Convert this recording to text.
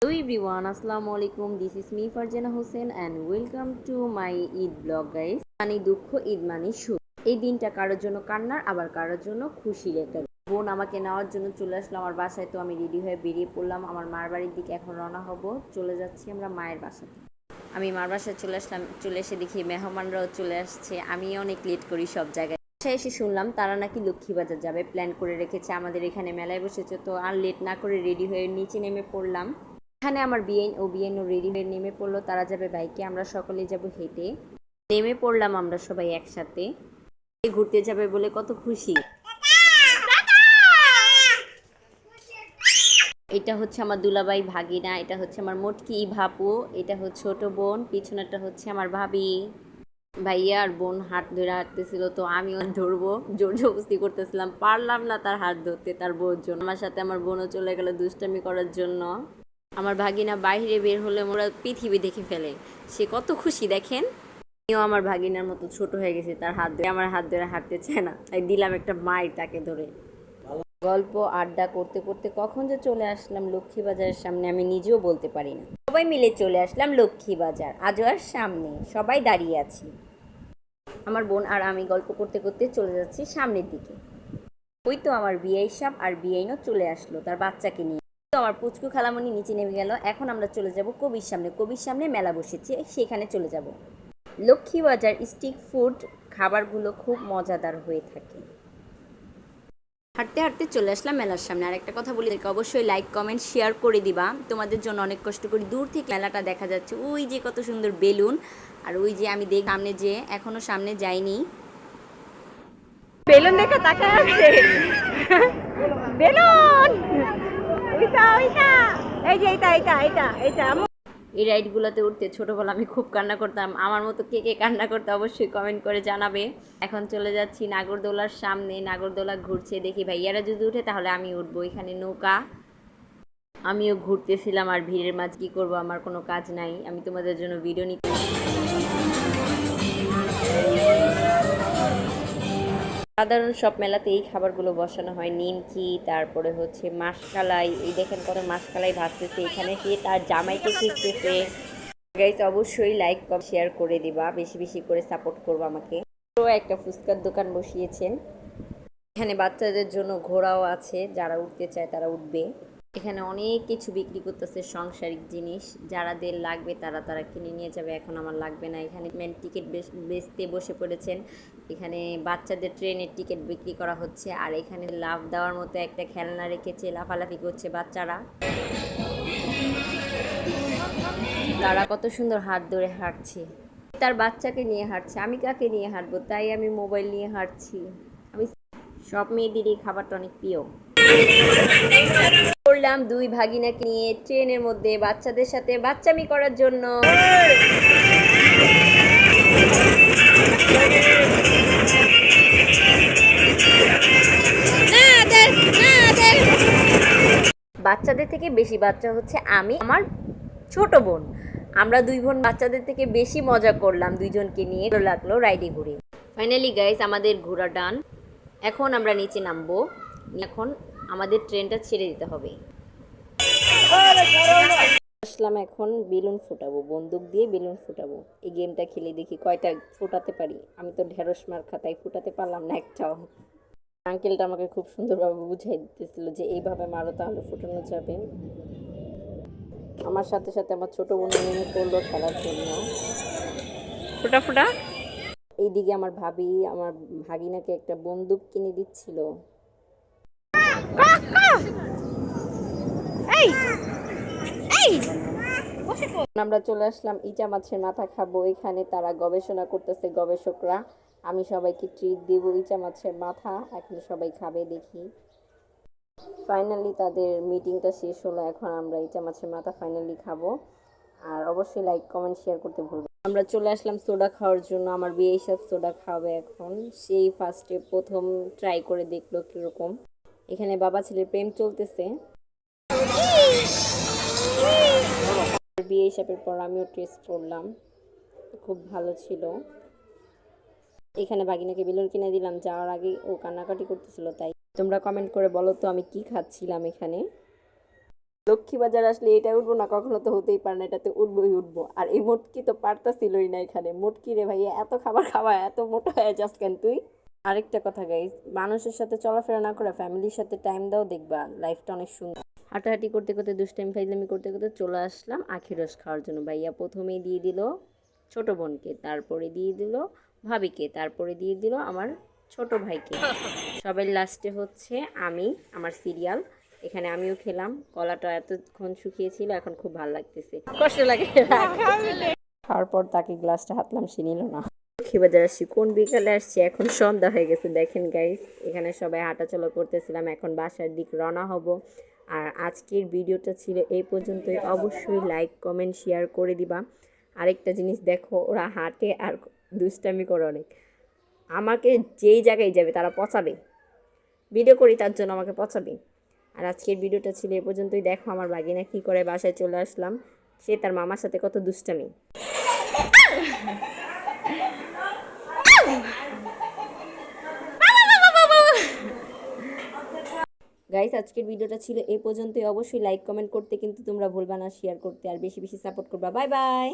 Hello everyone, Assalamu alaikum. This is me Farjana Hussein and welcome to my Eid vlog guys. মানে দুঃখ ঈদ মানে সুখ। এই দিনটা কারোর জন্য কান্নার আবার কারোর জন্য খুশির একটা বোন আমাকে নেওয়ার জন্য চলে আসলো আমার বাসায়, তো আমি রেডি হয়ে বেরিয়ে পড়লাম আমার মার বাড়ির দিকে। এখন রওনা হব, চলে যাচ্ছি আমরা মায়ের বাসাতে। আমি মার বাসায় চলে আসলাম, চলে এসে দেখি মেহমানরাও চলে আসছে। আমি অনেক লেট করি সব জায়গায়। বাসায় এসে শুনলাম তারা নাকি লক্ষ্মীবাজার যাবে, প্ল্যান করে রেখেছে। আমাদের এখানে মেলায় বসেছে, তো আর লেট না করে রেডি হয়ে নিচে নেমে পড়লাম। এখানে আমার বিয়েনও রেডি হয়ে নেমে পড়লো, তারা যাবে বাইকে, আমরা সকলেই যাব হেঁটে। নেমে পড়লাম আমরা সবাই একসাথে। ঘুরতে যাবে বলে কত খুশি। এটা হচ্ছে আমার দুলাভাই ভাগিনা, এটা হচ্ছে আমার মোটকি ভাপু, এটা হচ্ছে ছোট বোন, পিছনেরটা হচ্ছে আমার ভাবি। ভাইয়া আর বোন হাত ধরে হাঁটতেছিল, তো আমিও ধরবো জোর জবরদস্তি করতেছিলাম, পারলাম না তার হাত ধরতে তার বোর জন্য। আমার সাথে আমার বোনও চলে গেল দুষ্টামি করার জন্য। আমার ভাগিনা বাইরে বের হলে ওরা পৃথিবী দেখে ফেলে, সে কত খুশি দেখেন। আমিও আমার ভাগিনার মতো ছোট হয়ে গেছে, তার হাত ধরে আমার হাত ধরে হাঁটতে চায় না, তাই দিলাম একটা মায়ের তাকে ধরে। গল্প আড্ডা করতে করতে কখন যে চলে আসলাম লক্ষ্মীবাজারের সামনে আমি নিজেও বলতে পারি না। সবাই মিলে চলে আসলাম লক্ষ্মীবাজার আজওয়ার সামনে, সবাই দাঁড়িয়ে আছি। আমার বোন আর আমি গল্প করতে করতে চলে যাচ্ছি সামনের দিকে। ওই তো আমার বিআই সাহেব আর বিআইনও চলে আসলো তার বাচ্চাকে নিয়ে। তো আমার পুচকু খালামণি নিচে নেমে গেল। এখন আমরা চলে যাব কবির সামনে। কবির সামনে মেলা বসেছে, সেখানে চলে যাব। লক্ষ্মীবাজার স্ট্রিট ফুড খাবারগুলো খুব মজাদার হয়ে থাকে। হাঁটতে হাঁটতে চলে আসলাম মেলার সামনে। আর একটা কথা বলি, অবশ্যই লাইক কমেন্ট শেয়ার করে দিবা, তোমাদের জন্য অনেক কষ্ট করি। দূর থেকে মেলাটা দেখা যাচ্ছে, ওই যে কত সুন্দর বেলুন। আর ওই যে আমি দেখ সামনে, যে এখনো সামনে যাইনি, বেলুন দেখে তাকায় আছে। বেলুন ওইটা ওইটা, এই যে এইটা এইটা এইটা এইটা। এই রাইডগুলোতে উঠতে ছোটোবেলা আমি খুব কান্না করতাম। আমার মতো কে কে কান্না করতে অবশ্যই কমেন্ট করে জানাবে। এখন চলে যাচ্ছি নাগরদোলার সামনে, নাগরদোলা ঘুরছে, দেখি ভাইয়ারা যদি উঠে তাহলে আমি উঠবো। এখানে নৌকা, আমিও ঘুরতেছিলাম। আর ভিড়ের মাঝ কী করবো, আমার কোনো কাজ নাই, আমি তোমাদের জন্য ভিডিও নিতে। সাধারণ সব মেলাতে এই খাবারগুলো বসানো হয়, নিমকি, তারপরে হচ্ছে মাসকালাই। এই দেখেন কত মাসকালাই ভাজতেছে, এখানে সে তার জামাইকে খুঁজতেছে। গাইস অবশ্যই লাইক শেয়ার করে দিবা, বেশি বেশি করে সাপোর্ট করবো আমাকে। একটা ফুচকার দোকান বসিয়েছেন, এখানে বাচ্চাদের জন্য ঘোড়াও আছে, যারা উঠতে চায় তারা উঠবে। এখানে অনেক কিছু বিক্রি করতেছে, সাংসারিক জিনিস, যারাদের লাগবে তারা তারা কিনে নিয়ে যাবে। এখন আমার লাগবে না। এখানে মেন টিকিট বেচতে বসে পড়েছেন। এখানে বাচ্চাদের ট্রেনের টিকিট বিক্রি করা হচ্ছে। আর এখানে লাফ দেওয়ার মতো একটা খেলনা রেখেছে, লাফালাফি করছে বাচ্চারা। তারা কত সুন্দর হাত ধরে হাঁটছে, তার বাচ্চাকে নিয়ে হাঁটছে। আমি কাকে নিয়ে হাঁটবো, তাই আমি মোবাইল নিয়ে হাঁটছি। আমি সব মেয়েদেরই খাবারটা অনেক প্রিয়। করলাম দুই ভাগিনাকে নিয়ে ট্রেনের মধ্যে বাচ্চাদের সাথে বাচ্চামি করার জন্য। বাচ্চাদের থেকে বেশি বাচ্চা হচ্ছে আমি, আমার ছোট বোন। আমরা দুই বোন বাচ্চাদের থেকে বেশি মজা করলাম দুইজনকে নিয়ে। ভালো লাগলো রাইডে ঘুরে। ফাইনালি গাইস আমাদের ঘোরা ডান। এখন আমরা নিচে নামবো। এখন আমাদের ট্রেনটা ছেড়ে দিতে হবে। আসলাম, এখন বেলুন ফুটাবো, বন্দুক দিয়ে বেলুন ফুটাবো। এই গেমটা খেলে দেখি কয়টা ফুটাতে পারি। আমি তো ঢেঁড়স মার খাতায় ফুটাতে পারলাম না একটাও। আঙ্কেলটা আমাকে খুব সুন্দরভাবে বুঝাই দিতেছিল যে এইভাবে মারো তাহলে ফুটানো যাবে। আমার সাথে সাথে আমার ছোট বোন নেমে পড়লো খেলার জন্য। ফুটা ফুটা। এইদিকে আমার ভাবি আমার ভাগিনাকে একটা বন্দুক কিনে দিচ্ছিল। এই এই আমরা চলে আসলাম ইচা মাছের মাথা খাবো। এখানে তারা গবেষণা করতেছে গবেষকরা। আমি সবাইকে ট্রিট দিব ইচা মাছের মাথা, এখন সবাই খাবে দেখি। ফাইনালি তাদের মিটিংটা শেষ হলো, এখন আমরা ইচা মাছের মাথা ফাইনালি খাবো। আর অবশ্যই লাইক কমেন্ট শেয়ার করতে ভুলবো। আমরা চলে আসলাম সোডা খাওয়ার জন্য। আমার বিয়ে সব সোডা খাওয়াবে এখন। সেই ফার্স্টে প্রথম ট্রাই করে দেখলো কীরকম। এখানে বাবা ছেলের প্রেম চলতেছে। বিয়ে হিসাবের পর আমিও টেস্ট করলাম, খুব ভালো ছিল। এখানে বাগিনাকে বেলুন কিনে দিলাম, যাওয়ার আগে ও কান্নাকাটি করতেছিল। তাই তোমরা কমেন্ট করে বলো তো আমি কি খাচ্ছিলাম এখানে। লক্ষ্মীবাজার আসলে এটা উঠবো না, কখনো তো হতেই পারে না, এটাতে উঠবোই উঠবো। আর এই মোটকি তো পারতাছিলই না এখানে। মোটকি রে ভাইয়া, এত খাবার খাওয়া, এত মোটা হয়ে যাস কেন তুই? আরেকটা কথা গাইস, মানুষের সাথে চলাফেরা না করে ফ্যামিলির সাথে টাইম দাও, দেখবা লাইফটা অনেক সুন্দর। হাঁটাহাঁটি করতে করতে দুষ্টাইম ফাইজলামি করতে করতে চলে আসলাম আখের রস খাওয়ার জন্য। ভাইয়া প্রথমেই দিয়ে দিল ছোট বোনকে, তারপরে দিয়ে দিল ভাবিকে, তারপরে দিয়ে দিল আমার ছোট ভাইকে, সবাই লাস্টে হচ্ছে আমি, আমার সিরিয়াল। এখানে আমিও খেলাম। কলাটা এতক্ষণ শুকিয়েছিল, এখন খুব ভালো লাগতেছে, কষ্ট লাগে। খাওয়ার পর তাকে গ্লাসটা হাতলাম, সে নিল না। লক্ষ্মীবাজার আসছি, কোন বিকালে আসছি, এখন সন্ধ্যা হয়ে গেছে। দেখেন গাইস, এখানে সবাই হাঁটাচলা করতেছিলাম, এখন বাসার দিক রওনা হব। আর আজকের ভিডিওটা ছিল এই পর্যন্তই। অবশ্যই লাইক কমেন্ট শেয়ার করে দিবা। আরেকটা জিনিস দেখো, ওরা হাঁটে আর দুষ্টামি করে অনেক। আমাকে যেই জায়গায় যাবে তারা পচাবে, ভিডিও করি তার জন্য আমাকে পচাবে। আর আজকের ভিডিওটা ছিল এই পর্যন্তই। দেখো আমার বাগিনা কী করে, বাসায় চলে আসলাম, সে তার মামার সাথে কত দুষ্টামি। গাইস, আজকের ভিডিওটা ছিল এই পর্যন্তই। অবশ্যই লাইক কমেন্ট করতে কিন্তু তোমরা ভুলবা না, শেয়ার করতে, আর বেশি বেশি সাপোর্ট করবা। Bye bye.